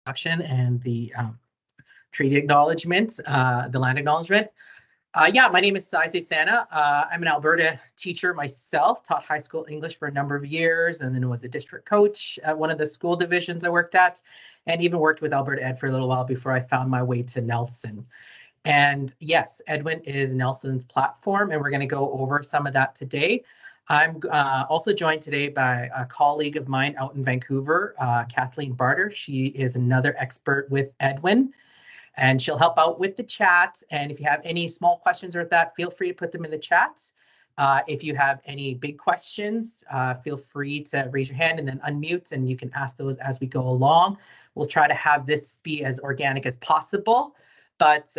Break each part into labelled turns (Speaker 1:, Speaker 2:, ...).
Speaker 1: And the treaty acknowledgement, the land acknowledgement. Yeah, my name is Saise Sana. I'm an Alberta teacher myself, taught high school English for a number of years, and then was a district coach at one of the school divisions I worked at, and even worked with Alberta Ed for a little while before I found my way to Nelson. And yes, Edwin is Nelson's platform, and we're going to go over some of that today. I'm also joined today by a colleague of mine out in Vancouver, Kathleen Barter. She is another expert with Edwin, and she'll help out with the chat. And if you have any small questions or that, feel free to put them in the chat. If you have any big questions, feel free to raise your hand and then unmute, and you can ask those as we go along. We'll try to have this be as organic as possible. But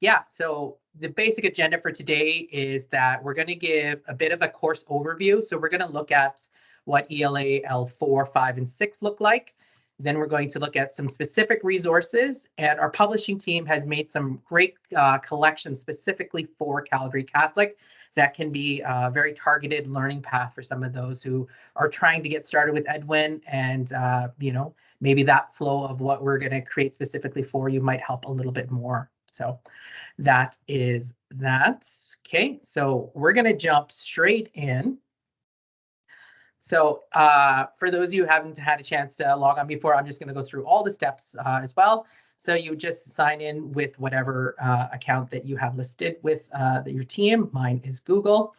Speaker 1: yeah, so the basic agenda for today is that we're going to give a bit of a course overview. So we're going to look at what ELA L4, 5, and 6 look like. Then we're going to look at some specific resources, and our publishing team has made some great collections specifically for Calgary Catholic that can be a very targeted learning path for some of those who are trying to get started with Edwin, and you know, maybe that flow of what we're going to create specifically for you might help a little bit more. So that is that. Okay, so we're going to jump straight in. So for those of you who haven't had a chance to log on before, I'm just going to go through all the steps as well. So you just sign in with whatever account that you have listed with your team. Mine is Google.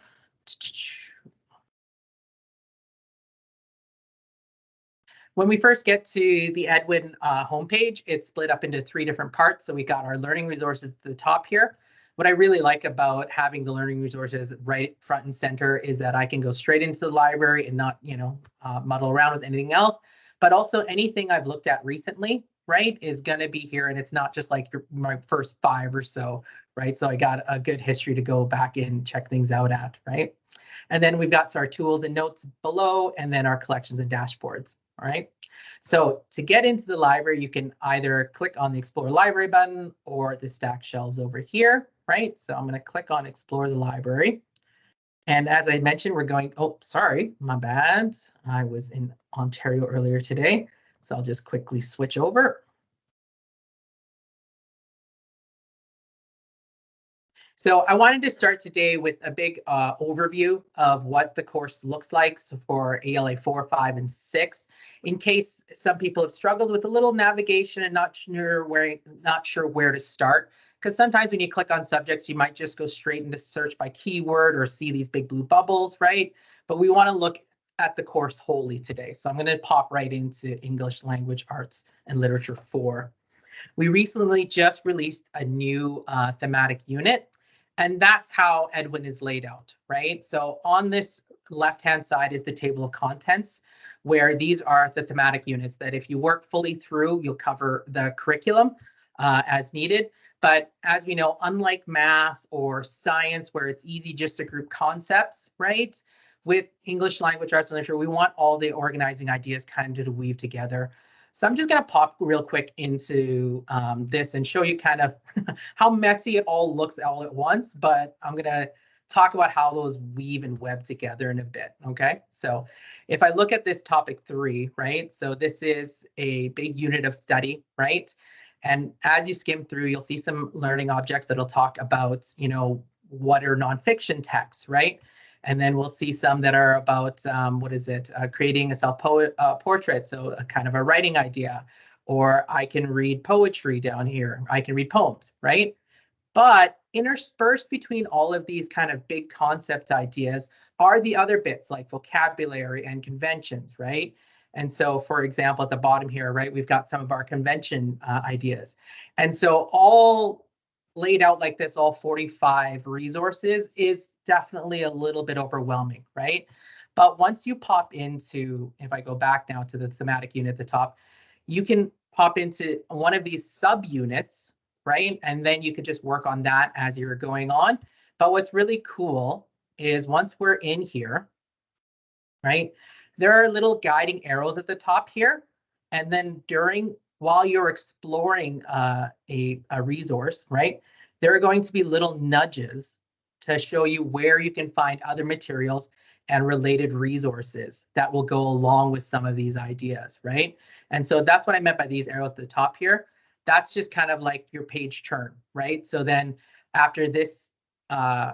Speaker 1: When we first get to the Edwin homepage, it's split up into 3 different parts. So we got our learning resources at the top here. What I really like about having the learning resources right front and center is that I can go straight into the library and not, you know, muddle around with anything else. But also anything I've looked at recently, right, is going to be here. And it's not just like my first 5 or so, right? So I got a good history to go back and check things out at, right? And then we've got our tools and notes below, and then our collections and dashboards. All right. So to get into the library, you can either click on the Explore Library button or the stack shelves over here, right? So I'm going to click on Explore the Library. And as I mentioned, we're going, oh, sorry, my bad. I was in Ontario earlier today. So I'll just quickly switch over. So I wanted to start today with a big overview of what the course looks like for ELA 4, 5, and 6, in case some people have struggled with a little navigation and not sure where to start. Because sometimes when you click on subjects, you might just go straight into search by keyword or see these big blue bubbles, right? But we want to look at the course wholly today. So I'm going to pop right into English Language Arts and Literature 4. We recently just released a new thematic unit. And that's how Edwin is laid out, right? So on this left-hand side is the table of contents, where these are the thematic units that if you work fully through, you'll cover the curriculum as needed. But as we know, unlike math or science, where it's easy just to group concepts, right? With English language arts and literature, we want all the organizing ideas kind of to weave together. So I'm just going to pop real quick into this and show you kind of how messy it all looks all at once, but I'm going to talk about how those weave and web together in a bit, okay? So if I look at this topic 3, right? So this is a big unit of study, right? And as you skim through, you'll see some learning objects that'll talk about, you know, what are nonfiction texts, right? And then we'll see some that are about, creating a self-portrait, so a kind of a writing idea. Or I can read poetry down here. I can read poems, right? But interspersed between all of these kind of big concept ideas are the other bits like vocabulary and conventions, right? And so, for example, at the bottom here, right, we've got some of our convention ideas. And so all laid out like this, all 45 resources, is definitely a little bit overwhelming, right? But once you pop into, if I go back now to the thematic unit at the top, you can pop into one of these subunits, right? And then you could just work on that as you're going on. But what's really cool is once we're in here, right, there are little guiding arrows at the top here. And then while you're exploring a resource, right, there are going to be little nudges to show you where you can find other materials and related resources that will go along with some of these ideas, right? And so that's what I meant by these arrows at the top here. That's just kind of like your page turn, right? So then after this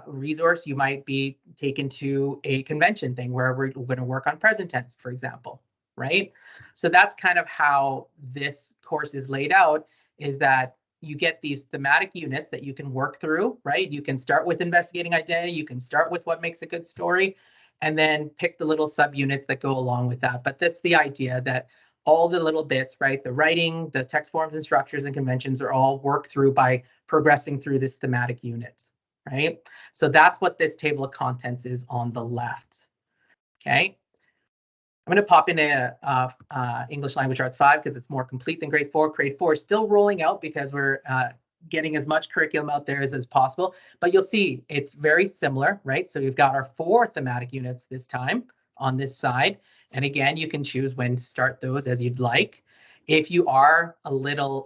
Speaker 1: resource, you might be taken to a convention thing where we're going to work on present tense, for example, right? So that's kind of how this course is laid out, is that you get these thematic units that you can work through, right? You can start with investigating identity, you can start with what makes a good story, and then pick the little subunits that go along with that. But that's the idea, that all the little bits, right? The writing, the text forms and structures and conventions are all worked through by progressing through this thematic unit, right? So that's what this table of contents is on the left, okay? I'm going to pop in English Language Arts 5 because it's more complete than grade 4. Grade 4 is still rolling out because we're getting as much curriculum out there as possible. But you'll see it's very similar, right? So we've got our 4 thematic units this time on this side. And again, you can choose when to start those as you'd like. If you are a little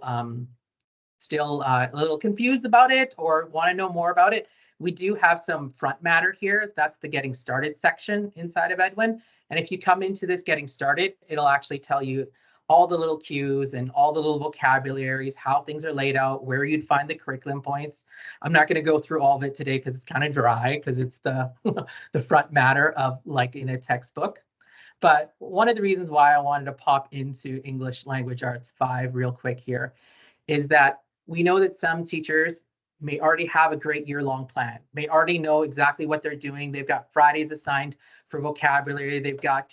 Speaker 1: still a little confused about it or want to know more about it, we do have some front matter here. That's the Getting Started section inside of Edwin. And if you come into this Getting Started, it'll actually tell you all the little cues and all the little vocabularies, how things are laid out, where you'd find the curriculum points. I'm not going to go through all of it today because it's kind of dry, because it's the the front matter of like in a textbook. But one of the reasons why I wanted to pop into English Language Arts 5 real quick here is that we know that some teachers may already have a great year-long plan, may already know exactly what they're doing. They've got Fridays assigned for vocabulary. They've got,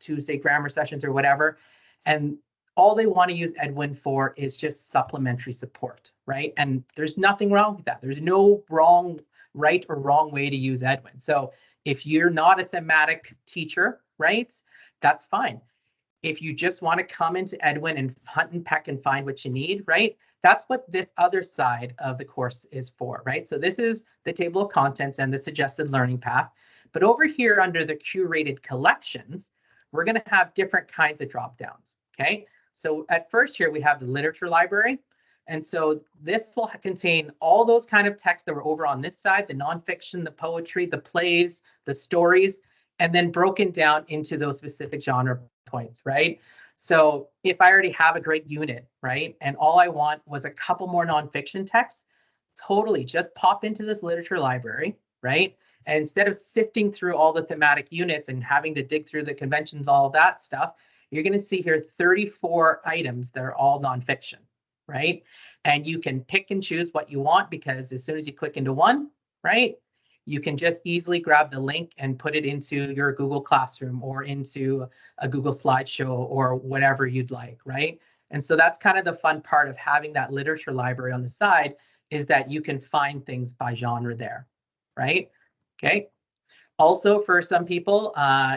Speaker 1: Tuesday grammar sessions or whatever. And all they want to use Edwin for is just supplementary support, right? And there's nothing wrong with that. There's no right or wrong way to use Edwin. So if you're not a thematic teacher, right, that's fine. If you just want to come into Edwin and hunt and peck and find what you need, right? That's what this other side of the course is for, right? So this is the table of contents and the suggested learning path. But over here under the curated collections, we're going to have different kinds of drop downs, okay? So at first here, we have the literature library. And so this will contain all those kind of texts that were over on this side, the nonfiction, the poetry, the plays, the stories, and then broken down into those specific genre points, right? So if I already have a great unit, right, and all I want was a couple more nonfiction texts, totally just pop into this literature library, right? And instead of sifting through all the thematic units and having to dig through the conventions, all of that stuff, you're going to see here 34 items that are all nonfiction, right? And you can pick and choose what you want, because as soon as you click into one, right, you can just easily grab the link and put it into your Google Classroom or into a Google slideshow or whatever you'd like, right? And so that's kind of the fun part of having that literature library on the side, is that you can find things by genre there, right? Okay. Also, for some people,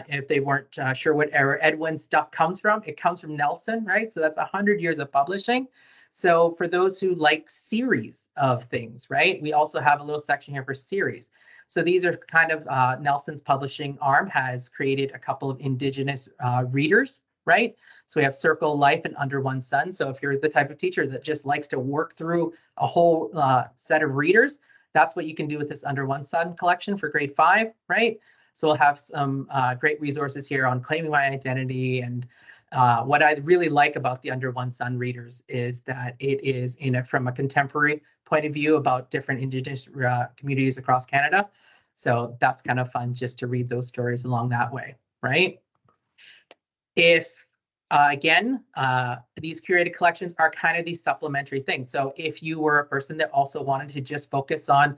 Speaker 1: if they weren't sure what Edwin stuff comes from, it comes from Nelson, right? So that's 100 years of publishing. So for those who like series of things, right, we also have a little section here for series. So these are kind of Nelson's publishing arm has created a couple of Indigenous readers, right? So we have Circle Life and Under One Sun. So if you're the type of teacher that just likes to work through a whole set of readers, that's what you can do with this Under One Sun collection for grade 5, right? So we'll have some great resources here on claiming my identity. And what I really like about the Under One Sun readers is that it is from a contemporary point of view about different Indigenous communities across Canada. So that's kind of fun just to read those stories along that way, right? If again, these curated collections are kind of these supplementary things. So if you were a person that also wanted to just focus on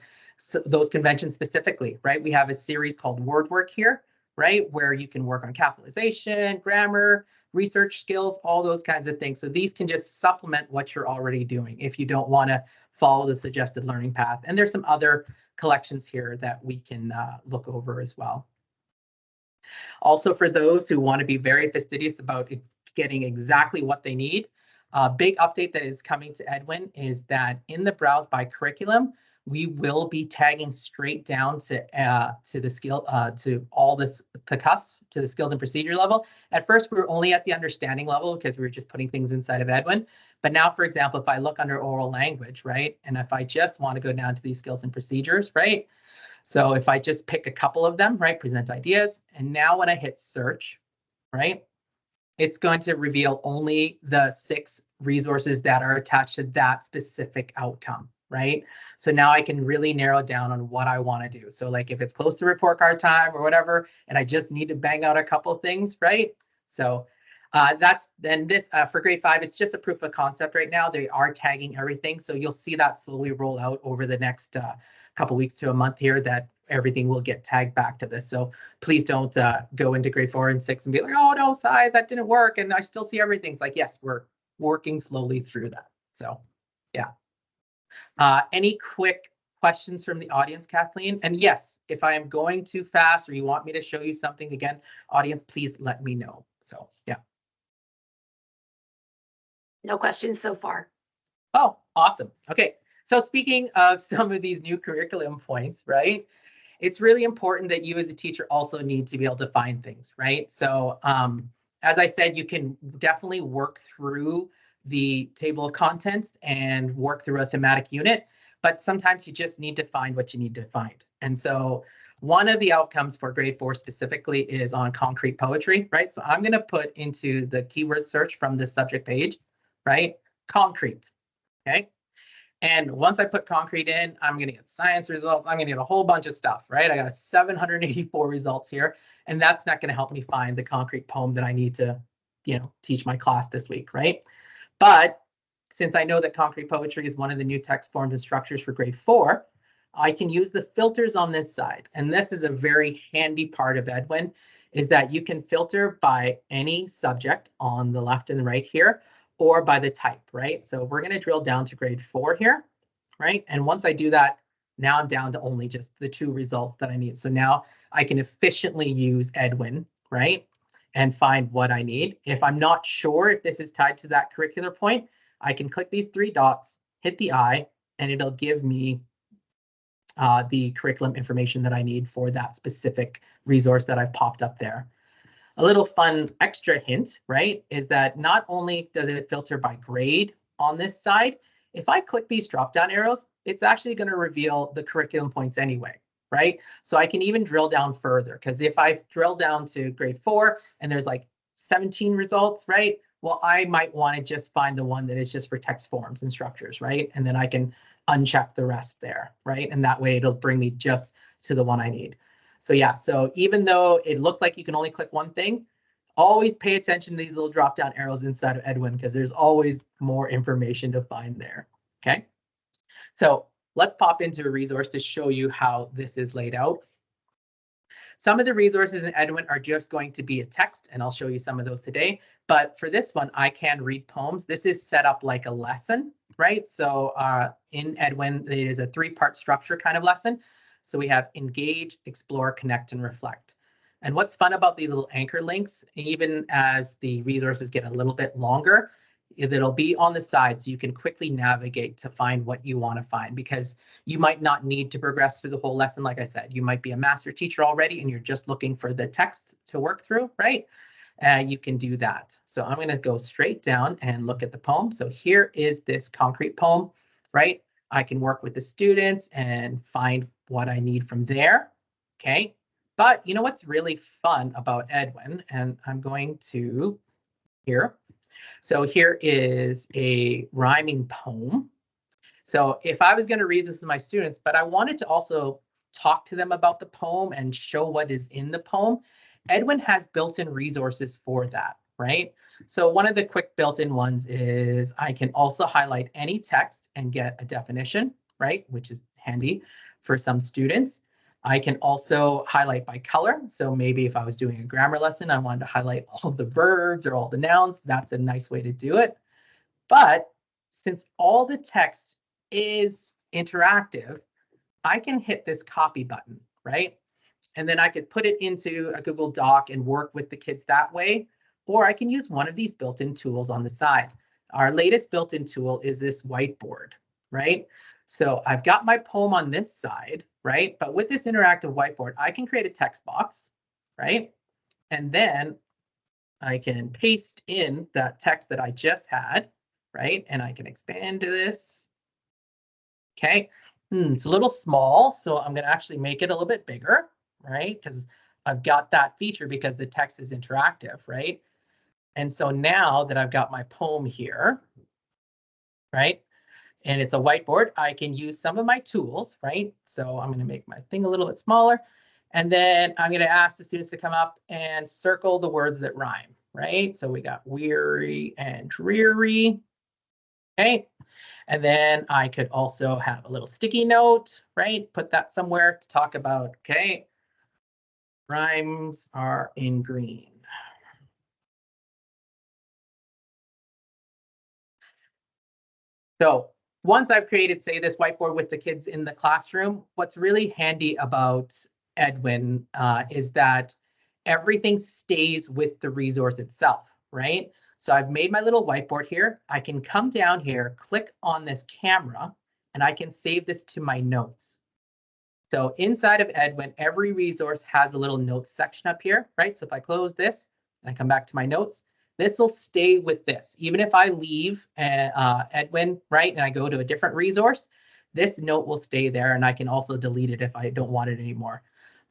Speaker 1: those conventions specifically, right? We have a series called Word Work here, right? Where you can work on capitalization, grammar, research skills, all those kinds of things. So these can just supplement what you're already doing if you don't want to follow the suggested learning path. And there's some other collections here that we can look over as well. Also, for those who want to be very fastidious about getting exactly what they need, a big update that is coming to Edwin is that in the Browse by Curriculum, we will be tagging straight down to the skill to all this the cusp to the skills and procedure level. At first, we were only at the understanding level because we were just putting things inside of Edwin. But now, for example, if I look under oral language, right, and if I just want to go down to these skills and procedures, right, So if I just pick a couple of them, right, present ideas, and now when I hit search, right, it's going to reveal only the 6 resources that are attached to that specific outcome, right? So now I can really narrow down on what I want to do. So like if it's close to report card time or whatever, and I just need to bang out a couple things, right? So that's then this for grade 5, it's just a proof of concept right now. They are tagging everything. So you'll see that slowly roll out over the next couple weeks to a month here, that everything will get tagged back to this. So please don't go into grade 4 and 6 and be like, oh no, Sai, that didn't work. And I still see everything. It's like, yes, we're working slowly through that. So yeah. Any quick questions from the audience, Kathleen? And yes, if I am going too fast or you want me to show you something again, audience, please let me know. So yeah.
Speaker 2: No questions so far.
Speaker 1: Oh, awesome. Okay. So speaking of some of these new curriculum points, right? It's really important that you as a teacher also need to be able to find things, right? So as I said, you can definitely work through the table of contents and work through a thematic unit, but sometimes you just need to find what you need to find. And so one of the outcomes for grade 4 specifically is on concrete poetry, right? So I'm going to put into the keyword search from the subject page, right? Concrete, okay? And once I put concrete in, I'm going to get science results. I'm going to get a whole bunch of stuff, right? I got 784 results here, and that's not going to help me find the concrete poem that I need to, teach my class this week, right? But since I know that concrete poetry is one of the new text forms and structures for grade 4, I can use the filters on this side. And this is a very handy part of Edwin, is that you can filter by any subject on the left and right here, or by the type, right? So we're going to drill down to grade 4 here, right? And once I do that, now I'm down to only just the 2 results that I need. So now I can efficiently use Edwin, right? And find what I need. If I'm not sure if this is tied to that curricular point, I can click these 3 dots, hit the I, and it'll give me the curriculum information that I need for that specific resource that I've popped up there. A little fun extra hint, right, is that not only does it filter by grade on this side, if I click these drop-down arrows, it's actually going to reveal the curriculum points anyway, right? So I can even drill down further, because if I drill down to grade 4 and there's like 17 results, right? Well, I might want to just find the one that is just for text forms and structures, right? And then I can uncheck the rest there, right? And that way it'll bring me just to the one I need. So yeah, so even though it looks like you can only click one thing, always pay attention to these little drop-down arrows inside of Edwin, because there's always more information to find there, okay? So let's pop into a resource to show you how this is laid out. Some of the resources in Edwin are just going to be a text, and I'll show you some of those today. But for this one, I can read poems. This is set up like a lesson, right? So in Edwin, it is a 3-part structure kind of lesson. So we have engage, explore, connect, and reflect. And what's fun about these little anchor links, even as the resources get a little bit longer, it'll be on the side so you can quickly navigate to find what you want to find, because you might not need to progress through the whole lesson. Like I said, you might be a master teacher already and you're just looking for the text to work through, right? You can do that. So I'm going to go straight down and look at the poem. So here is this concrete poem, right? I can work with the students and find what I need from there, okay? But you know what's really fun about Edwin, and I'm going to here. So here is a rhyming poem. So if I was going to read this to my students, but I wanted to also talk to them about the poem and show what is in the poem, Edwin has built-in resources for that, right? So one of the quick built-in ones is I can also highlight any text and get a definition, right? Which is handy for some students. I can also highlight by color. So maybe if I was doing a grammar lesson, I wanted to highlight all the verbs or all the nouns. That's a nice way to do it. But since all the text is interactive, I can hit this copy button, right? And then I could put it into a Google Doc and work with the kids that way. Or I can use one of these built-in tools on the side. Our latest built-in tool is this whiteboard, right? So I've got my poem on this side, right? But with this interactive whiteboard, I can create a text box, right? And then I can paste in that text that I just had, right? And I can expand this. Okay. it's a little small, so I'm going to actually make it a little bit bigger, right? Because I've got that feature because the text is interactive, right? And so now that I've got my poem here, right? And it's a whiteboard, I can use some of my tools, right? So I'm going to make my thing a little bit smaller. And then I'm going to ask the students to come up and circle the words that rhyme, right? So we got weary and dreary. Okay. And then I could also have a little sticky note, right? Put that somewhere to talk about, okay, rhymes are in green. So once I've created, say, this whiteboard with the kids in the classroom, what's really handy about Edwin is that everything stays with the resource itself, right? So I've made my little whiteboard here. I can come down here, click on this camera, and I can save this to my notes. So inside of Edwin, every resource has a little notes section up here, right? So if I close this and I come back to my notes, this will stay with this. Even if I leave Edwin, right, and I go to a different resource, this note will stay there, and I can also delete it if I don't want it anymore.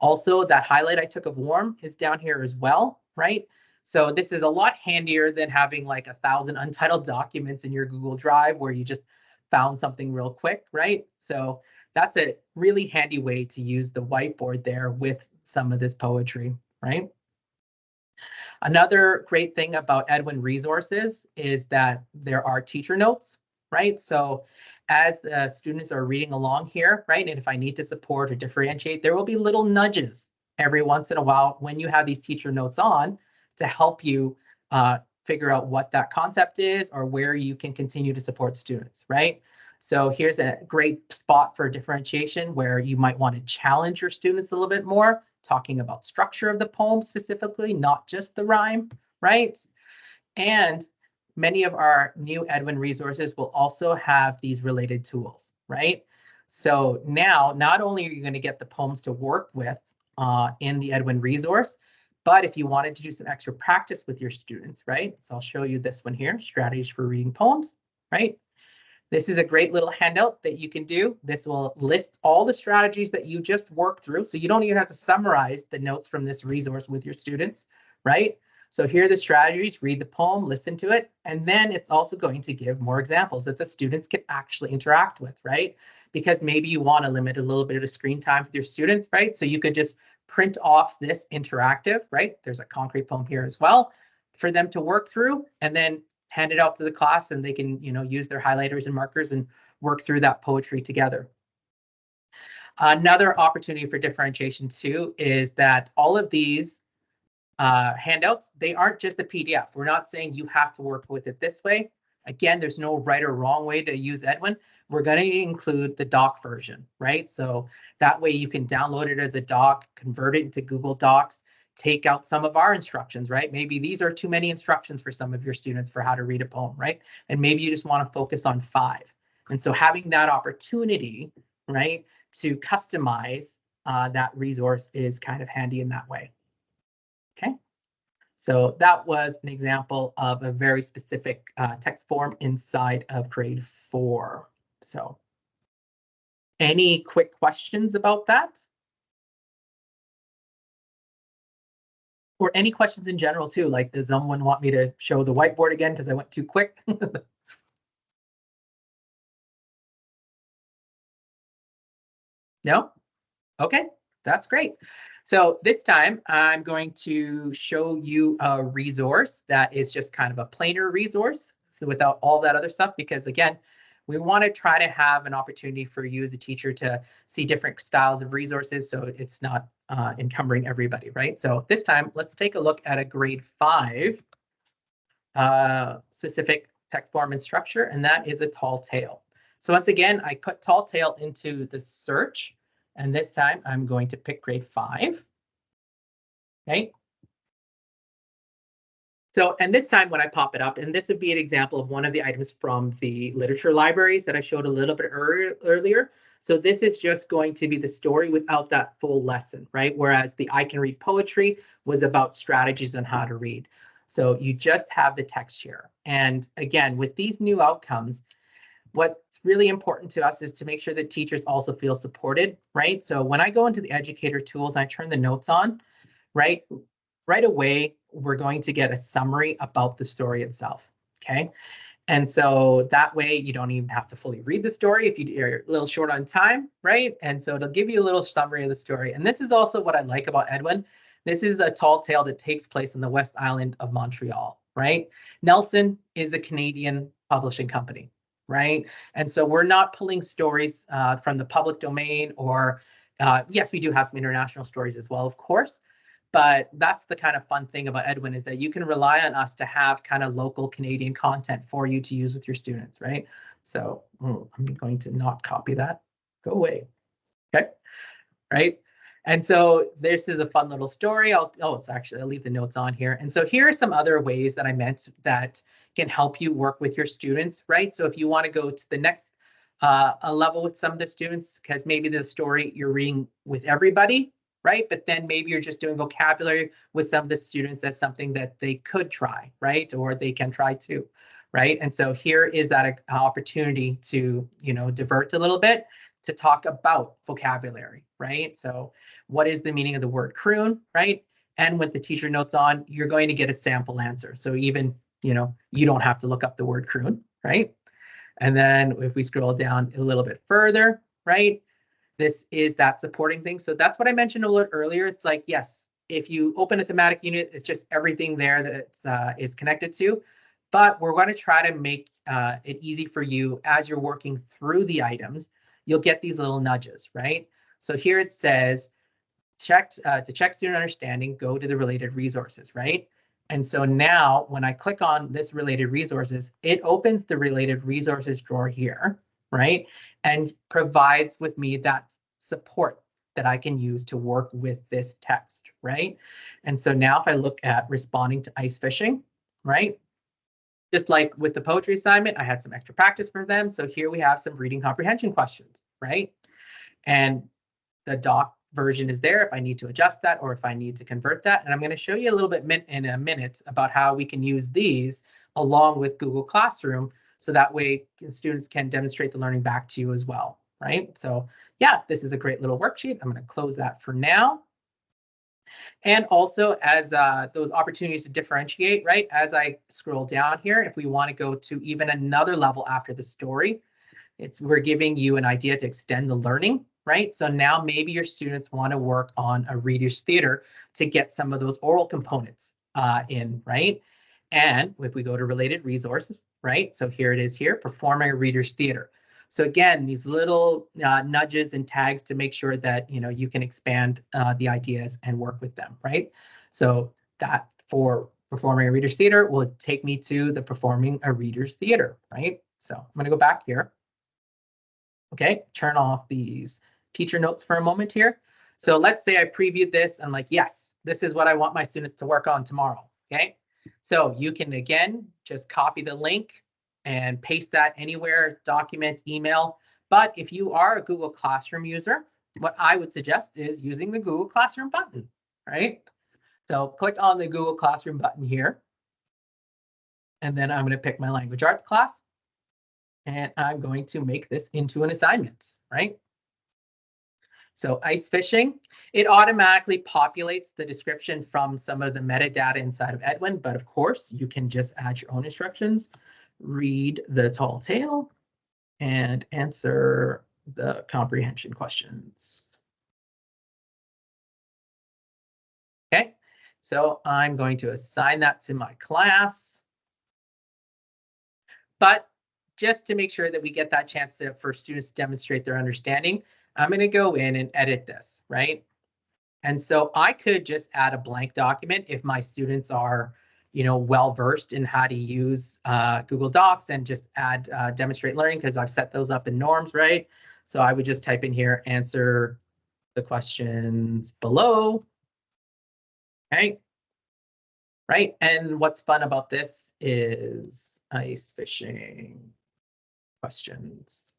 Speaker 1: Also, that highlight I took of warm is down here as well, right? So this is a lot handier than having like 1,000 untitled documents in your Google Drive where you just found something real quick, right? So that's a really handy way to use the whiteboard there with some of this poetry, right? Another great thing about Edwin resources is that there are teacher notes, right? So as the students are reading along here, right, and if I need to support or differentiate, there will be little nudges every once in a while when you have these teacher notes on to help you figure out what that concept is or where you can continue to support students, right? So here's a great spot for differentiation where you might want to challenge your students a little bit more, talking about structure of the poem specifically, not just the rhyme, right? And many of our new Edwin resources will also have these related tools, right? So now, not only are you going to get the poems to work with in the Edwin resource, but if you wanted to do some extra practice with your students, right? So I'll show you this one here, Strategies for Reading Poems, right? This is a great little handout that you can do. This will list all the strategies that you just worked through. So you don't even have to summarize the notes from this resource with your students, right? So here are the strategies, read the poem, listen to it, and then it's also going to give more examples that the students can actually interact with, right? Because maybe you want to limit a little bit of screen time with your students, right? So you could just print off this interactive, right? There's a concrete poem here as well for them to work through, and then hand it out to the class and they can, use their highlighters and markers and work through that poetry together. Another opportunity for differentiation too is that all of these handouts, they aren't just a PDF. We're not saying you have to work with it this way. Again, there's no right or wrong way to use Edwin. We're going to include the doc version, right? So that way you can download it as a doc, convert it into Google Docs, take out some of our instructions, right? Maybe these are too many instructions for some of your students for how to read a poem, right? And maybe you just want to focus on 5. And so having that opportunity, right, to customize that resource is kind of handy in that way. Okay. So that was an example of a very specific text form inside of grade 4. So any quick questions about that? Or any questions in general too, like does someone want me to show the whiteboard again because I went too quick? No? Okay, that's great. So this time I'm going to show you a resource that is just kind of a plainer resource. So without all that other stuff, because again, we want to try to have an opportunity for you as a teacher to see different styles of resources so it's not encumbering everybody, right? So this time, let's take a look at a grade 5 specific text form and structure, and that is a tall tale. So once again, I put tall tale into the search, and this time I'm going to pick grade 5. Okay. So, and this time when I pop it up, and this would be an example of one of the items from the literature libraries that I showed a little bit earlier. So this is just going to be the story without that full lesson, right? Whereas the I Can Read Poetry was about strategies on how to read. So you just have the text here. And again, with these new outcomes, what's really important to us is to make sure that teachers also feel supported, right? So when I go into the educator tools and I turn the notes on, right away, we're going to get a summary about the story itself, okay? And so that way you don't even have to fully read the story if you're a little short on time, right? And so it'll give you a little summary of the story. And this is also what I like about Edwin. This is a tall tale that takes place in the West Island of Montreal, right? Nelson is a Canadian publishing company, right? And so we're not pulling stories from the public domain, or yes, we do have some international stories as well, of course. But that's the kind of fun thing about Edwin, is that you can rely on us to have kind of local Canadian content for you to use with your students, right? So I'm going to not copy that. Go away. Okay, right? And so this is a fun little story. I'll leave the notes on here. And so here are some other ways that I meant that can help you work with your students, right? So if you want to go to the next a level with some of the students, because maybe the story you're reading with everybody, right? But then maybe you're just doing vocabulary with some of the students as something that they could try, right? Or they can try too, right? And so here is that opportunity to, divert a little bit to talk about vocabulary, right? So what is the meaning of the word croon, right? And with the teacher notes on, you're going to get a sample answer. So even, you don't have to look up the word croon, right? And then if we scroll down a little bit further, right? This is that supporting thing. So that's what I mentioned a little earlier. It's like, yes, if you open a thematic unit, it's just everything there that is connected to. But we're going to try to make it easy for you as you're working through the items. You'll get these little nudges, right? So here it says, to check student understanding, go to the related resources, right? And so now when I click on this related resources, it opens the related resources drawer here, right? And provides with me that support that I can use to work with this text, right? And so now if I look at responding to ice fishing, right? Just like with the poetry assignment, I had some extra practice for them. So here we have some reading comprehension questions, right? And the doc version is there if I need to adjust that or if I need to convert that. And I'm going to show you a little bit in a minute about how we can use these along with Google Classroom, so that way students can demonstrate the learning back to you as well, right? So yeah, this is a great little worksheet. I'm going to close that for now. And also as those opportunities to differentiate, right? As I scroll down here, if we want to go to even another level after the story, we're giving you an idea to extend the learning, right? So now maybe your students want to work on a reader's theater to get some of those oral components in, right? And if we go to related resources, right? So here it is here, performing a reader's theater. So again, these little nudges and tags to make sure that, you can expand the ideas and work with them, right? So that for performing a reader's theater will take me to the performing a reader's theater, right? So I'm going to go back here. Okay, turn off these teacher notes for a moment here. So let's say I previewed this. I'm like, yes, this is what I want my students to work on tomorrow. Okay, so you can, again, just copy the link and paste that anywhere, document, email. But if you are a Google Classroom user, what I would suggest is using the Google Classroom button, right? So click on the Google Classroom button here. And then I'm going to pick my language arts class. And I'm going to make this into an assignment, right? So ice fishing, it automatically populates the description from some of the metadata inside of Edwin, but of course you can just add your own instructions, read the tall tale, and answer the comprehension questions. Okay, so I'm going to assign that to my class. But just to make sure that we get that chance for students to demonstrate their understanding, I'm going to go in and edit this, right? And so I could just add a blank document if my students are, well versed in how to use Google Docs, and just add demonstrate learning, because I've set those up in norms, right? So I would just type in here, answer the questions below. Okay. Right. And what's fun about this is ice fishing questions.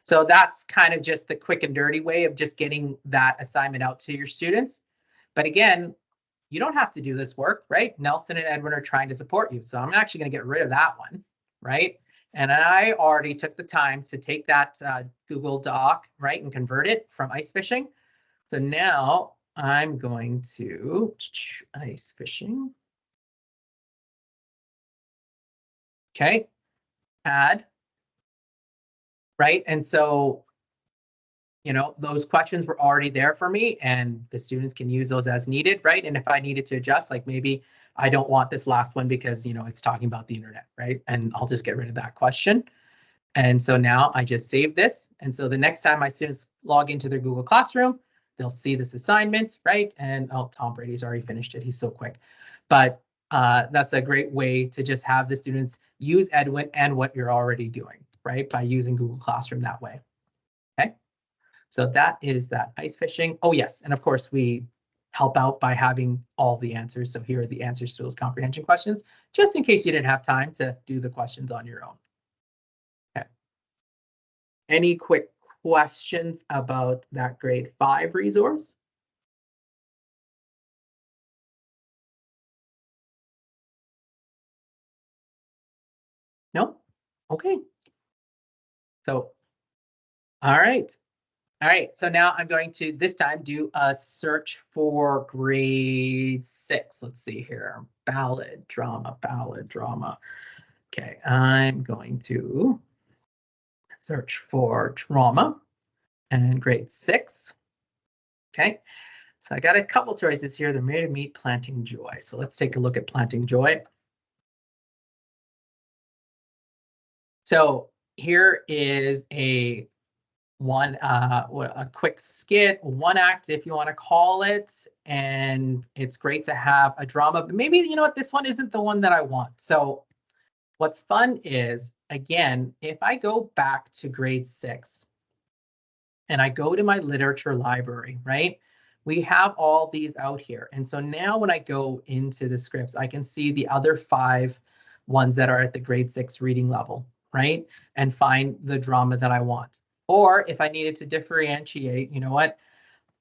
Speaker 1: So that's kind of just the quick and dirty way of just getting that assignment out to your students. But again, you don't have to do this work, right? Nelson and Edwin are trying to support you. So I'm actually going to get rid of that one, right? And I already took the time to take that Google Doc, right, and convert it from ice fishing. So now I'm going to ice fishing. Okay, add, right? And so, you know, those questions were already there for me and the students can use those as needed, right? And if I needed to adjust, like maybe I don't want this last one because, you know, it's talking about the internet, right? And I'll just get rid of that question. And so now I just save this. And so the next time my students log into their Google Classroom, they'll see this assignment, right? And oh, Tom Brady's already finished it. He's so quick. But that's a great way to just have the students use Edwin and what you're already doing, right? By using Google Classroom that way. Okay. So that is that ice fishing. Oh, yes. And of course, we help out by having all the answers. So here are the answers to those comprehension questions, just in case you didn't have time to do the questions on your own. Okay. Any quick questions about that grade 5 resource? No? Okay. So, all right. All right, so now I'm going to this time do a search for grade 6. Let's see here. Ballad, drama, ballad, drama. Okay, I'm going to search for drama and grade 6. Okay, so I got a couple choices here. They're made to meet planting joy. So let's take a look at planting joy. So here is a quick skit, one act if you want to call it, and it's great to have a drama, but maybe you know what, this one isn't the one that I want. So what's fun is, again, if I go back to grade 6 and I go to my literature library, right? We have all these out here. And so now when I go into the scripts, I can see the other 5 ones that are at the grade 6 reading level, right? And find the drama that I want. Or if I needed to differentiate, you know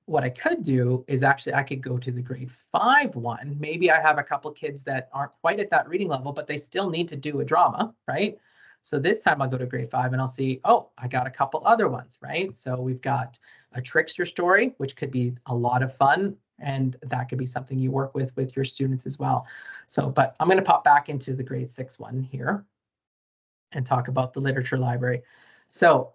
Speaker 1: what I could do is actually I could go to the grade 5 one. Maybe I have a couple kids that aren't quite at that reading level, but they still need to do a drama, right? So this time I'll go to grade 5 and I'll see, oh, I got a couple other ones, right? So we've got a trickster story, which could be a lot of fun. And that could be something you work with your students as well. So, but I'm going to pop back into the grade 6 one here and talk about the literature library. So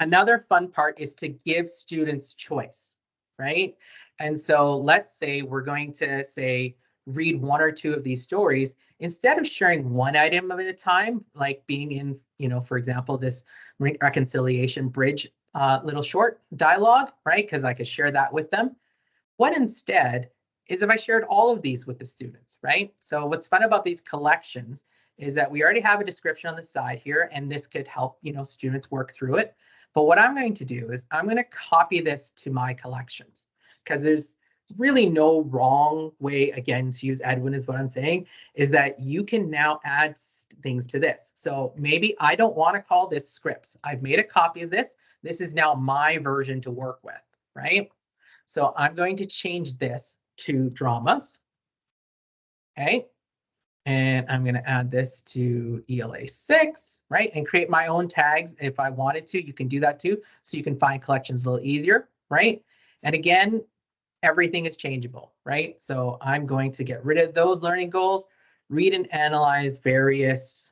Speaker 1: another fun part is to give students choice, right? And so let's say we're going to say, read 1 or 2 of these stories, instead of sharing one item at a time, like being in, you know, for example, this reconciliation bridge little short dialogue, right? Because I could share that with them. What instead is if I shared all of these with the students, right? So what's fun about these collections is that we already have a description on the side here, and this could help, you know, students work through it. But what I'm going to do is I'm going to copy this to my collections, because there's really no wrong way, again, to use Edwin is what I'm saying, is that you can now add things to this. So maybe I don't want to call this scripts. I've made a copy of this. This is now my version to work with, right? So I'm going to change this to dramas. Okay. And I'm going to add this to ELA 6, right? And create my own tags if I wanted to. You can do that too. So you can find collections a little easier, right? And again, everything is changeable, right? So I'm going to get rid of those learning goals, read and analyze various,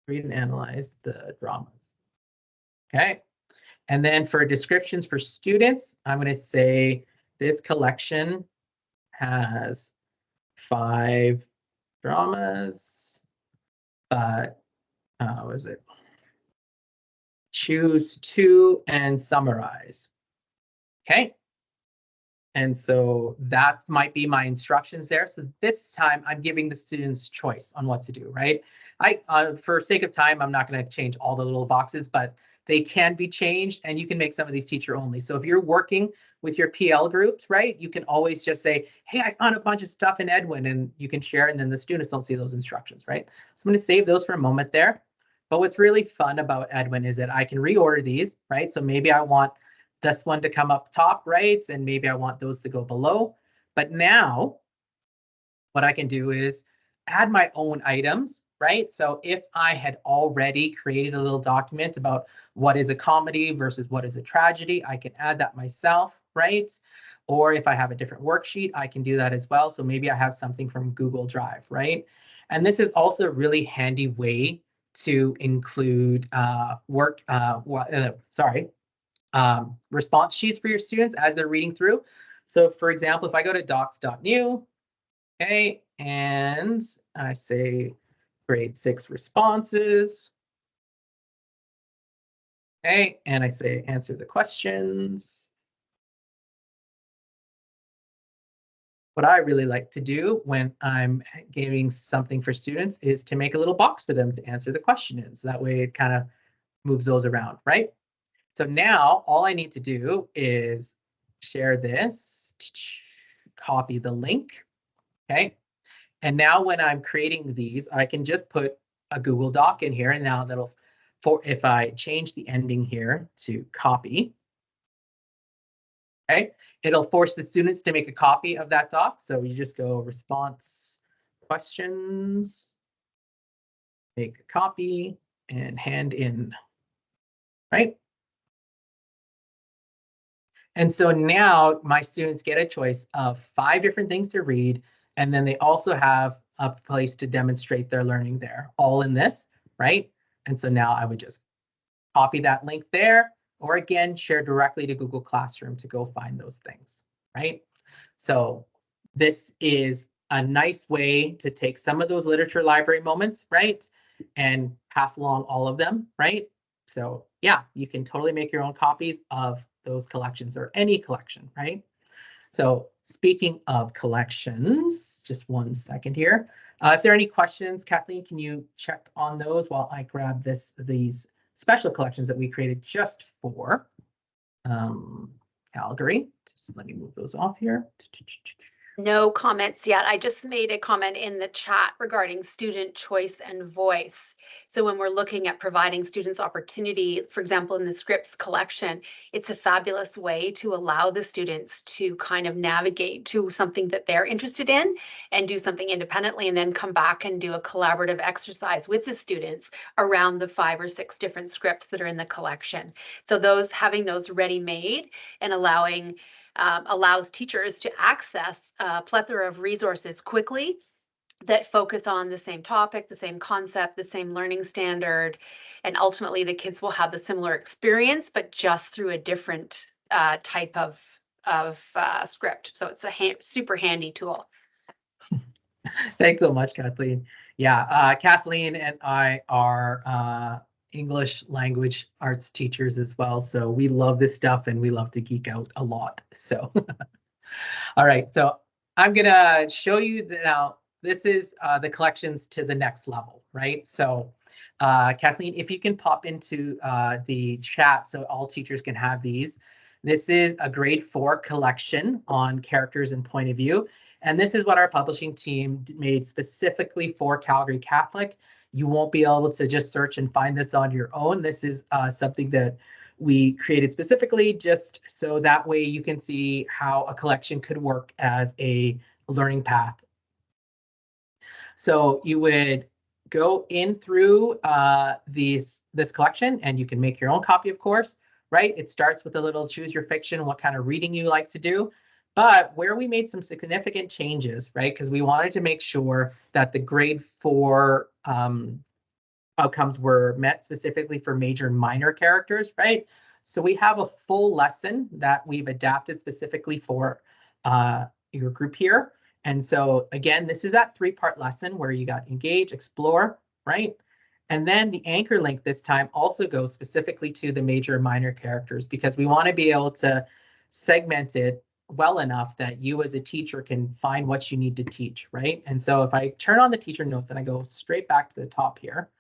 Speaker 1: read and analyze the dramas. Okay. And then for descriptions for students, I'm going to say this collection has 5 dramas, but what is it? Choose 2 and summarize. Okay. And so that might be my instructions there. So this time I'm giving the students choice on what to do, right? For sake of time, I'm not going to change all the little boxes, but they can be changed and you can make some of these teacher only. So if you're working with your PL groups, right, you can always just say, hey, I found a bunch of stuff in Edwin, and you can share, and then the students don't see those instructions, right? So I'm going to save those for a moment there. But what's really fun about Edwin is that I can reorder these, right? So maybe I want this one to come up top, right? And maybe I want those to go below. But now what I can do is add my own items, right? So if I had already created a little document about what is a comedy versus what is a tragedy, I can add that myself, right? Or if I have a different worksheet, I can do that as well. So maybe I have something from Google Drive, right? And this is also a really handy way to include response sheets for your students as they're reading through. So for example, if I go to docs.new, okay, and I say grade 6 responses, okay, and I say answer the questions. What I really like to do when I'm giving something for students is to make a little box for them to answer the question in. So that way it kind of moves those around, right? So now all I need to do is share this, copy the link, okay? And now when I'm creating these, I can just put a Google Doc in here, and now that'll, if I change the ending here to copy, okay, it'll force the students to make a copy of that doc. So you just go response questions, make a copy, and hand in, right? And so now my students get a choice of 5 different things to read, and then they also have a place to demonstrate their learning there, all in this, right? And so now I would just copy that link there, or again, share directly to Google Classroom to go find those things, right? So this is a nice way to take some of those literature library moments, right? And pass along all of them, right? So yeah, you can totally make your own copies of those collections or any collection, right? So speaking of collections, just one second here. If there are any questions, Kathleen, can you check on those while I grab these special collections that we created just for Calgary? Just let me move those off here.
Speaker 2: No comments yet. I just made a comment in the chat regarding student choice and voice. So when we're looking at providing students opportunity, for example, in the scripts collection, it's a fabulous way to allow the students to kind of navigate to something that they're interested in and do something independently, and then come back and do a collaborative exercise with the students around the 5 or 6 different scripts that are in the collection. So having those ready-made and allows teachers to access a plethora of resources quickly that focus on the same topic, the same concept, the same learning standard, and ultimately the kids will have the similar experience, but just through a different type of script. So it's a super handy tool.
Speaker 1: Thanks so much, Kathleen. Yeah, Kathleen and I are English language arts teachers as well. So we love this stuff and we love to geek out a lot. So, all right. So I'm going to show you now, this is the collections to the next level, right? So Kathleen, if you can pop into the chat so all teachers can have these. This is a grade 4 collection on characters and point of view. And this is what our publishing team made specifically for Calgary Catholic. You won't be able to just search and find this on your own. This is something that we created specifically just so that way you can see how a collection could work as a learning path. So you would go in through this collection, and you can make your own copy, of course, right? It starts with a little choose your fiction, what kind of reading you like to do. But where we made some significant changes, right? Because we wanted to make sure that the grade 4 outcomes were met specifically for major and minor characters, right? So we have a full lesson that we've adapted specifically for your group here. And so again, this is that 3-part lesson where you got engage, explore, right? And then the anchor link this time also goes specifically to the major and minor characters, because we want to be able to segment it well enough that you as a teacher can find what you need to teach, right? And so if I turn on the teacher notes and I go straight back to the top here,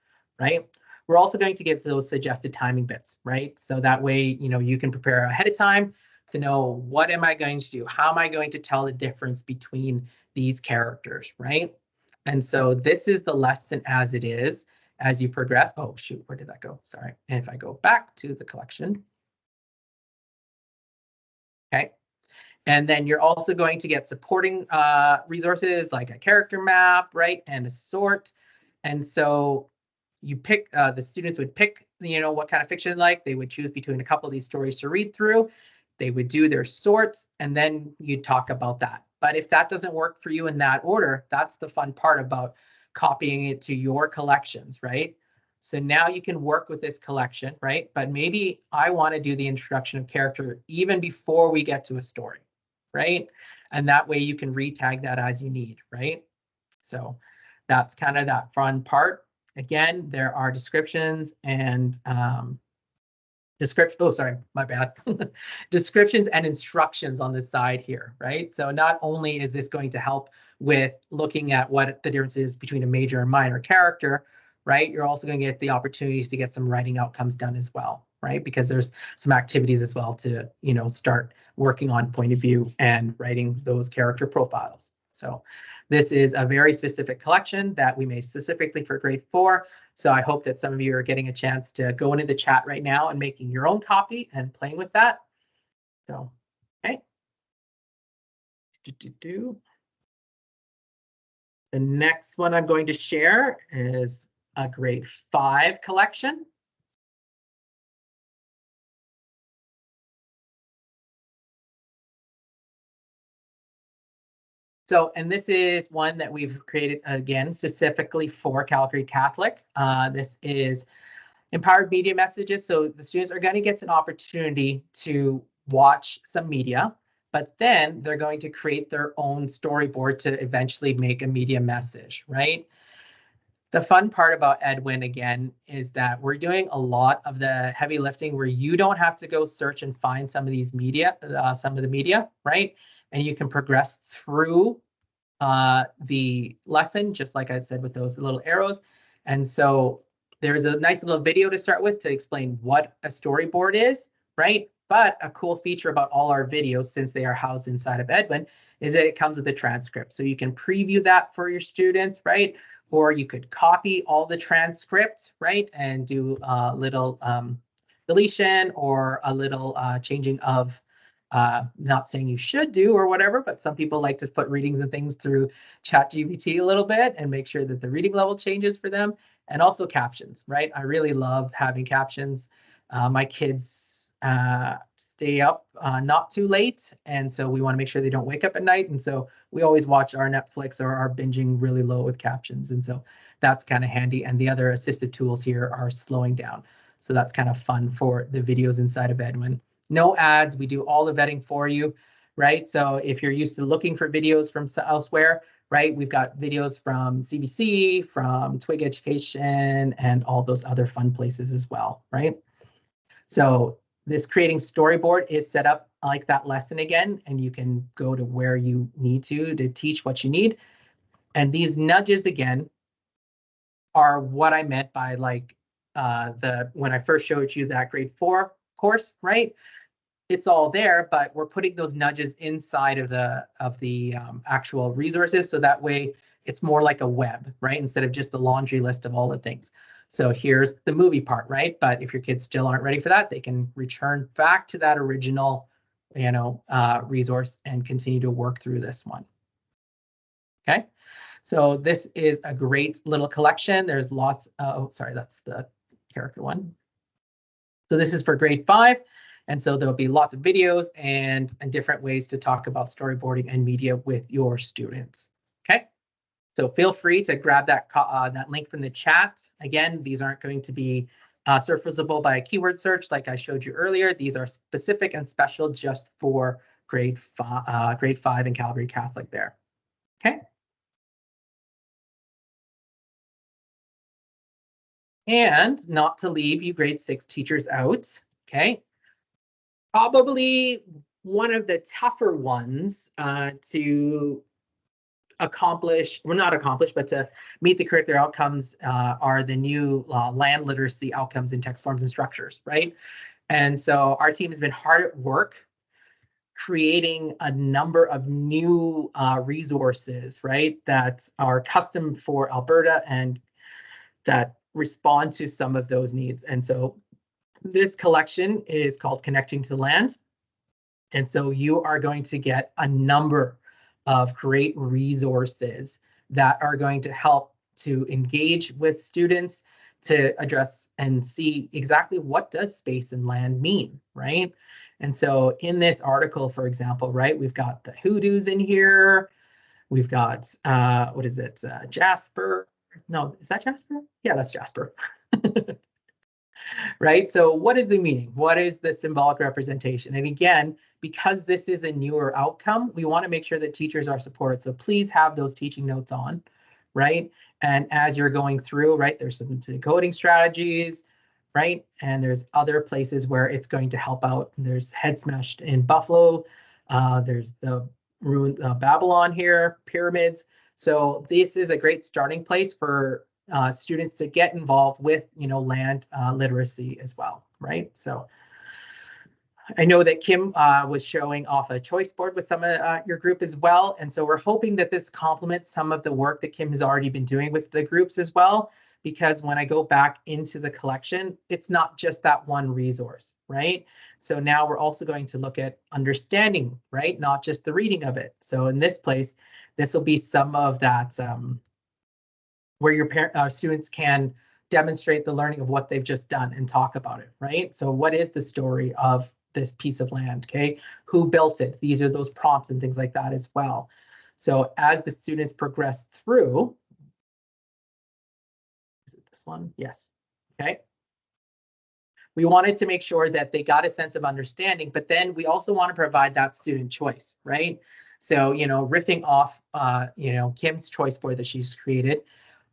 Speaker 1: right? We're also going to give those suggested timing bits, right? So that way, you can prepare ahead of time to know what am I going to do? How am I going to tell the difference between these characters, right? And so this is the lesson as it is as you progress. Oh, shoot, where did that go? Sorry. And if I go back to the collection, okay. And then you're also going to get supporting resources like a character map, right? And a sort. And so you pick, the students would pick, what kind of fiction they like. They would choose between a couple of these stories to read through. They would do their sorts, and then you'd talk about that. But if that doesn't work for you in that order, that's the fun part about copying it to your collections, right? So now you can work with this collection, right? But maybe I want to do the introduction of character even before we get to a story, right? And that way you can retag that as you need, right? So that's kind of that fun part. Again, there are descriptions and oh, sorry, my bad. Descriptions and instructions on the side here, right? So not only is this going to help with looking at what the difference is between a major and minor character, right? You're also going to get the opportunities to get some writing outcomes done as well, right? Because there's some activities as well to, start working on point of view and writing those character profiles. So this is a very specific collection that we made specifically for grade 4. So I hope that some of you are getting a chance to go into the chat right now and making your own copy and playing with that. So, okay. The next one I'm going to share is a grade 5 collection. So, and this is one that we've created, again, specifically for Calgary Catholic. This is empowered media messages. So the students are going to get an opportunity to watch some media, but then they're going to create their own storyboard to eventually make a media message, right? The fun part about Edwin, again, is that we're doing a lot of the heavy lifting where you don't have to go search and find some of these media, some of the media, right? And you can progress through the lesson, just like I said, with those little arrows. And so there's a nice little video to start with to explain what a storyboard is, right? But a cool feature about all our videos, since they are housed inside of Edwin, is that it comes with a transcript. So you can preview that for your students, right? Or you could copy all the transcript, right? And do a little deletion or a little changing of, not saying you should do or whatever, but some people like to put readings and things through ChatGPT a little bit and make sure that the reading level changes for them. And also captions, right? I really love having captions. My kids stay up not too late, and so we want to make sure they don't wake up at night. And so we always watch our Netflix or our binging really low with captions. And so that's kind of handy. And the other assistive tools here are slowing down. So that's kind of fun for the videos inside of Edwin. No ads. We do all the vetting for you, right? So if you're used to looking for videos from elsewhere, right, we've got videos from CBC, from Twig Education, and all those other fun places as well, right? So this creating storyboard is set up like that lesson again, and you can go to where you need to teach what you need. And these nudges again are what I meant by like when I first showed you that grade 4 course, right? It's all there, but we're putting those nudges inside of the actual resources, so that way it's more like a web, right? Instead of just the laundry list of all the things. So here's the movie part, right? But if your kids still aren't ready for that, they can return back to that original, resource and continue to work through this one. Okay, so this is a great little collection. There's lots. Oh, sorry, that's the character one. So this is for grade 5. And so there'll be lots of videos and different ways to talk about storyboarding and media with your students. Okay, so feel free to grab that link from the chat. Again, these aren't going to be surfaceable by a keyword search like I showed you earlier. These are specific and special just for grade 5 in Calgary Catholic there. Okay. And not to leave you grade 6 teachers out. Okay. Probably one of the tougher ones to accomplish, well, not accomplish, but to meet the curricular outcomes are the new land literacy outcomes in text forms and structures, right? And so our team has been hard at work creating a number of new resources, right, that are custom for Alberta and that respond to some of those needs. And so this collection is called Connecting to Land. And so you are going to get a number of great resources that are going to help to engage with students, to address and see exactly what does space and land mean, right? And so in this article, for example, right, we've got the hoodoos in here. We've got, what is it? Jasper. No, is that Jasper? Yeah, that's Jasper. Right? So what is the meaning? What is the symbolic representation? And again, because this is a newer outcome, we want to make sure that teachers are supported. So please have those teaching notes on, right? And as you're going through, right, there's some decoding strategies, right? And there's other places where it's going to help out. There's Head Smashed in Buffalo. There's the ruined Babylon here, pyramids. So this is a great starting place for students to get involved with, land literacy as well, right? So I know that Kim was showing off a choice board with some of your group as well. And so we're hoping that this complements some of the work that Kim has already been doing with the groups as well, because when I go back into the collection, it's not just that one resource, right? So now we're also going to look at understanding, right? Not just the reading of it. So in this place, this will be some of that where your students can demonstrate the learning of what they've just done and talk about it, right? So what is the story of this piece of land, okay? Who built it? These are those prompts and things like that as well. So as the students progress through, is it this one? Yes, okay. We wanted to make sure that they got a sense of understanding, but then we also want to provide that student choice, right? So, riffing off, Kim's choice board that she's created,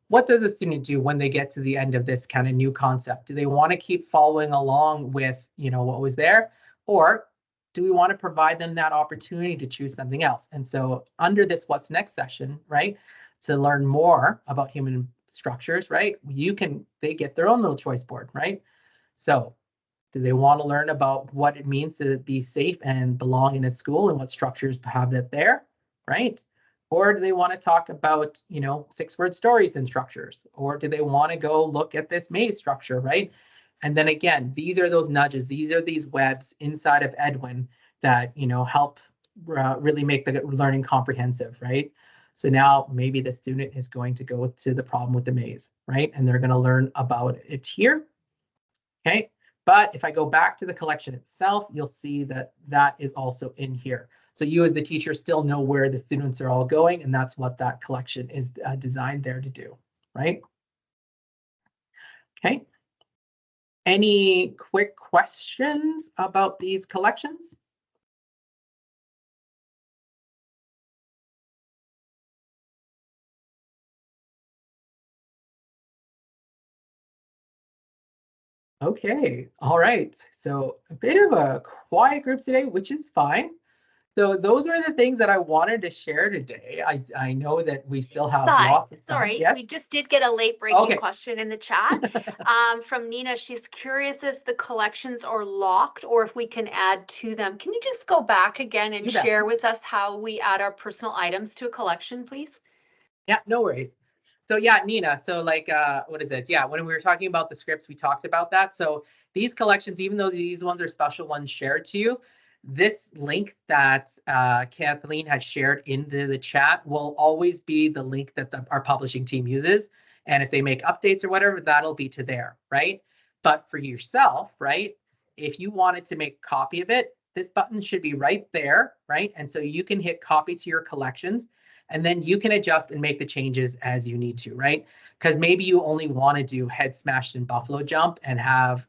Speaker 1: what does a student do when they get to the end of this kind of new concept? Do they want to keep following along with, what was there? Or do we want to provide them that opportunity to choose something else? And so under this What's Next session, right, to learn more about human structures, right, they get their own little choice board, right? So do they want to learn about what it means to be safe and belong in a school and what structures have that there, right? Or do they want to talk about, 6-word stories and structures? Or do they want to go look at this maze structure, right? And then again, these are those nudges. These are these webs inside of Edwin that, help really make the learning comprehensive, right? So now maybe the student is going to go to the problem with the maze, right? And they're going to learn about it here, okay? But if I go back to the collection itself, you'll see that that is also in here. So you as the teacher still know where the students are all going, and that's what that collection is designed there to do, right? Okay. Any quick questions about these collections? Okay, all right. So a bit of a quiet group today, which is fine. So those are the things that I wanted to share today. I know that we still have lots of time.
Speaker 2: Sorry,
Speaker 1: Yes?
Speaker 2: we just did get a late breaking
Speaker 1: Okay.
Speaker 2: question in the chat from Nina. She's curious if the collections are locked or if we can add to them. Can you just go back again and
Speaker 1: You bet.
Speaker 2: share with us how we add our personal items to a collection, please?
Speaker 1: Yeah, no worries. So yeah, Nina, so like, what is it? Yeah, when we were talking about the scripts, we talked about that. So these collections, even though these ones are special ones shared to you, this link that Kathleen had shared in the chat will always be the link that our publishing team uses. And if they make updates or whatever, that'll be to there, right? But for yourself, right, if you wanted to make a copy of it, this button should be right there, right? And so you can hit copy to your collections, and then you can adjust and make the changes as you need to, right? Because maybe you only want to do Head Smashed and Buffalo Jump and have,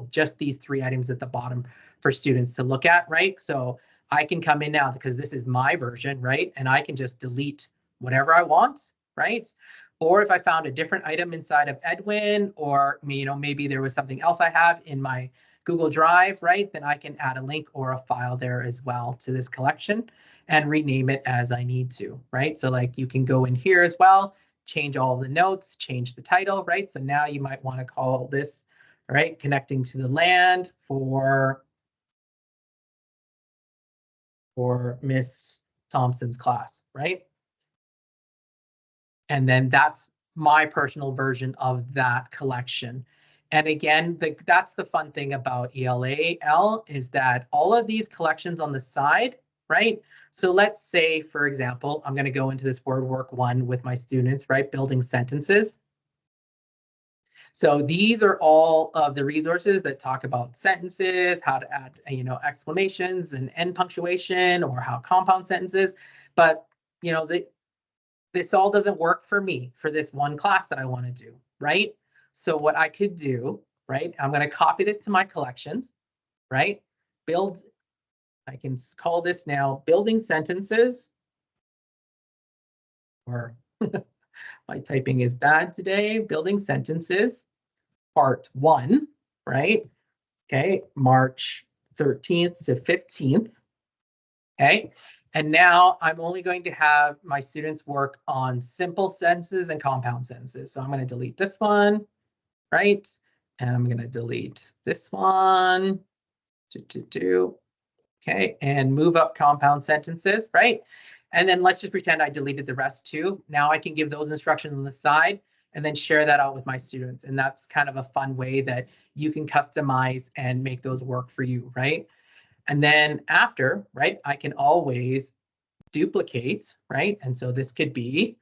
Speaker 1: just these 3 items at the bottom for students to look at, right? So I can come in now because this is my version, right? And I can just delete whatever I want, right? Or if I found a different item inside of Edwin, or maybe there was something else I have in my Google Drive, right? Then I can add a link or a file there as well to this collection and rename it as I need to, right? So like you can go in here as well, change all the notes, change the title, right? So now you might want to call this, right, Connecting to the Land for Miss Thompson's class, right? And then that's my personal version of that collection. And again, that's the fun thing about ELAL is that all of these collections on the side, right? So let's say, for example, I'm going to go into this word work 1 with my students, right? Building sentences. So these are all of the resources that talk about sentences, how to add, exclamations and end punctuation, or how compound sentences. But, this all doesn't work for me for this one class that I want to do, right? So what I could do, right? I'm going to copy this to my collections, right? I can call this now building sentences, or my typing is bad today, building sentences, part 1, right? Okay, March 13th to 15th. Okay, and now I'm only going to have my students work on simple sentences and compound sentences. So I'm going to delete this one, right? And I'm going to delete this one. Okay, and move up compound sentences, right? And then let's just pretend I deleted the rest too. Now I can give those instructions on the side and then share that out with my students. And that's kind of a fun way that you can customize and make those work for you, right? And then after, right, I can always duplicate, right? And so this could be,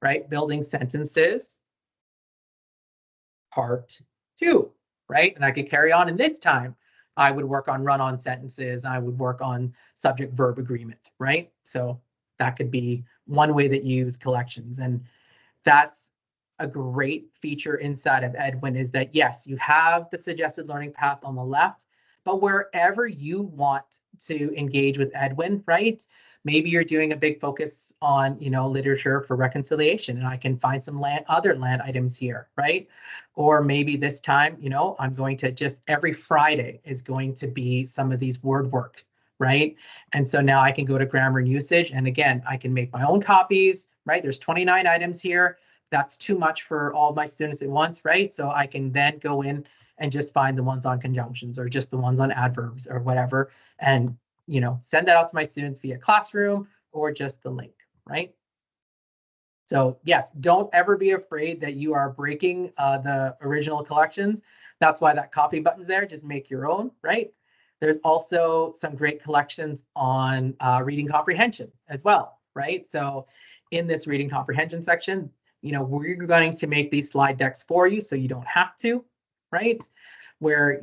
Speaker 1: right, building sentences, part 2, right? And I could carry on. And this time I would work on run-on sentences. I would work on subject-verb agreement, right? So that could be one way that you use collections. And that's a great feature inside of Edwin, is that, yes, you have the suggested learning path on the left, but wherever you want to engage with Edwin, right? Maybe you're doing a big focus on, literature for reconciliation, and I can find some other land items here, right? Or maybe this time, I'm going to just every Friday is going to be some of these word work, right? And so now I can go to grammar and usage, and again, I can make my own copies, right? There's 29 items here. That's too much for all my students at once, right? So I can then go in and just find the ones on conjunctions, or just the ones on adverbs, or whatever, and send that out to my students via Classroom or just the link, right? So yes, don't ever be afraid that you are breaking the original collections. That's why that copy button's there. Just make your own, right? There's also some great collections on reading comprehension as well, right? So in this reading comprehension section, we're going to make these slide decks for you so you don't have to, right? Where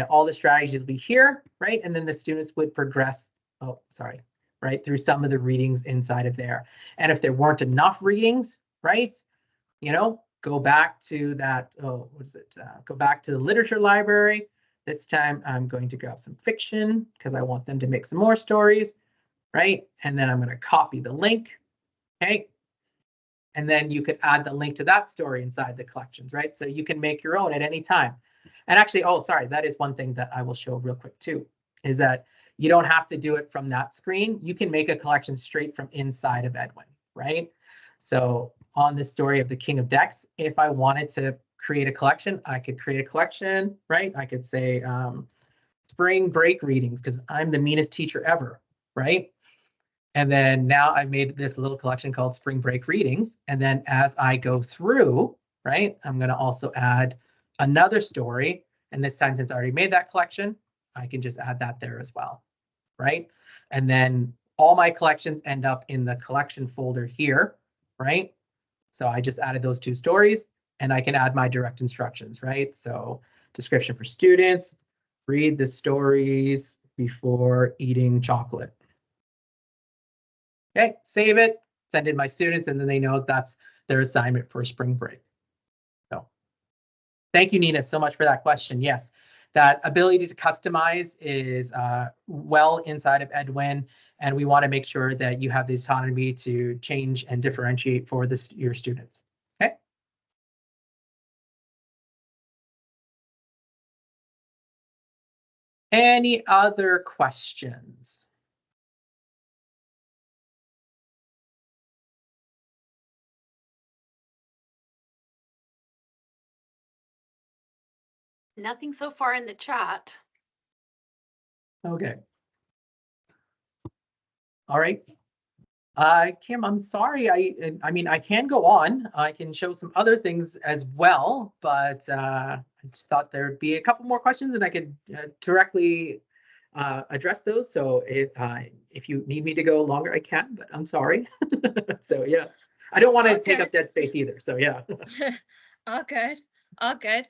Speaker 1: all the strategies will be here, right? And then the students would progress, right, through some of the readings inside of there. And if there weren't enough readings, right, go back to that, go back to the literature library. This time I'm going to grab some fiction because I want them to make some more stories, right? And then I'm going to copy the link, okay? And then you could add the link to that story inside the collections, right? So you can make your own at any time. And actually, that is one thing that I will show real quick too, is that you don't have to do it from that screen. You can make a collection straight from inside of Edwin, right? So on the story of the King of Decks, if I wanted to create a collection, I could create a collection, right? I could say spring break readings because I'm the meanest teacher ever, right? And then now I've made this little collection called Spring Break Readings. And then as I go through, right, I'm going to also add another story. And this time, since I already made that collection, I can just add that there as well, right? And then all my collections end up in the collection folder here, right? So I just added those 2 stories, and I can add my direct instructions, right? So description for students, read the stories before eating chocolate. Okay, save it, send it to my students, and then they know that's their assignment for spring break. So thank you, Nina, so much for that question. Yes, that ability to customize is well inside of Edwin, and we want to make sure that you have the autonomy to change and differentiate for your students. Okay. Any other questions?
Speaker 2: Nothing so far in the chat.
Speaker 1: Okay. All right. Kim, I'm sorry. I mean, I can go on. I can show some other things as well, but I just thought there'd be a couple more questions and I could directly address those. So if you need me to go longer, I can, but I'm sorry. So yeah, I don't want to take up dead space either. So yeah.
Speaker 3: All good. All good.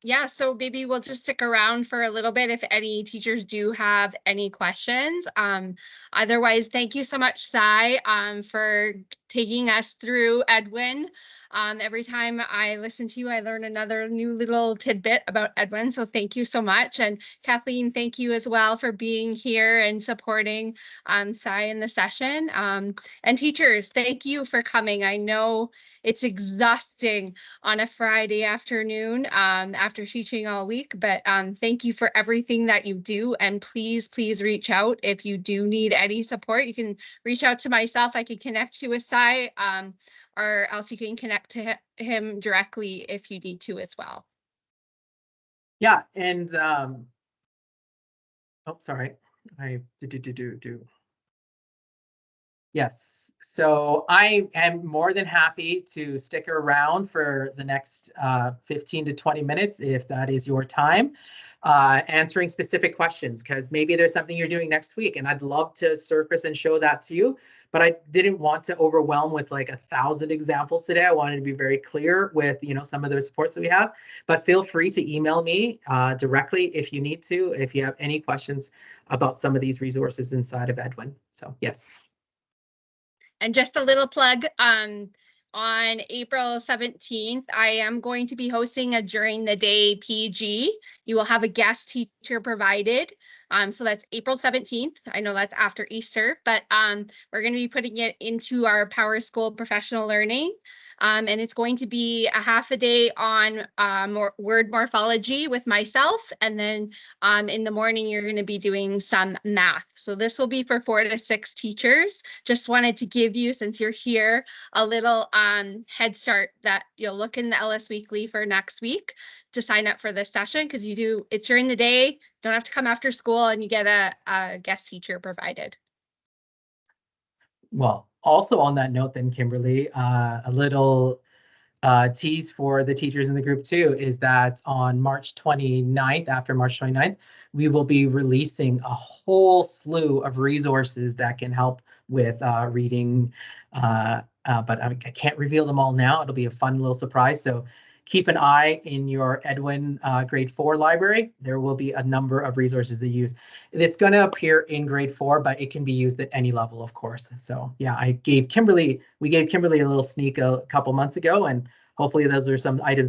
Speaker 3: Yeah, so maybe we'll just stick around for a little bit if any teachers do have any questions. Otherwise, thank you so much, Sai, for taking us through Edwin. Every time I listen to you, I learn another new little tidbit about Edwin. So thank you so much. And Kathleen, thank you as well for being here and supporting Sai in the session. And teachers, thank you for coming. I know it's exhausting on a Friday afternoon after teaching all week, but thank you for everything that you do. And please, please reach out if you do need any support. You can reach out to myself. I can connect you with Sai, or else you can connect to him directly if you need to as well.
Speaker 1: Yeah, and oh, sorry, I do. Yes, so I am more than happy to stick around for the next 15 to 20 minutes if that is your time, answering specific questions, because maybe there's something you're doing next week and I'd love to surface and show that to you, but I didn't want to overwhelm with like 1,000 examples today. I wanted to be very clear with, you know, some of the supports that we have, but feel free to email me directly if you need to, if you have any questions about some of these resources inside of Edwin. So yes.
Speaker 3: And just a little plug, on April 17th, I am going to be hosting a during the day PG. You will have a guest teacher provided. So that's April 17th. I know that's after Easter, but we're going to be putting it into our Power School Professional Learning. And it's going to be a half a day on word morphology with myself. And then in the morning, you're going to be doing some math. So this will be for 4 to 6 teachers. Just wanted to give you, since you're here, a little head start that you'll look in the LS Weekly for next week to sign up for this session, because it's during the day, don't have to come after school, and you get a guest teacher provided.
Speaker 1: Well, also on that note then, Kimberly, a little tease for the teachers in the group too, is that on March 29th, after March 29th, we will be releasing a whole slew of resources that can help with reading, but I can't reveal them all now. It'll be a fun little surprise. So keep an eye in your Edwin grade 4 library. There will be a number of resources to use. It's going to appear in grade 4, but it can be used at any level, of course. So yeah, we gave Kimberly a little sneak a couple months ago, and hopefully those are some items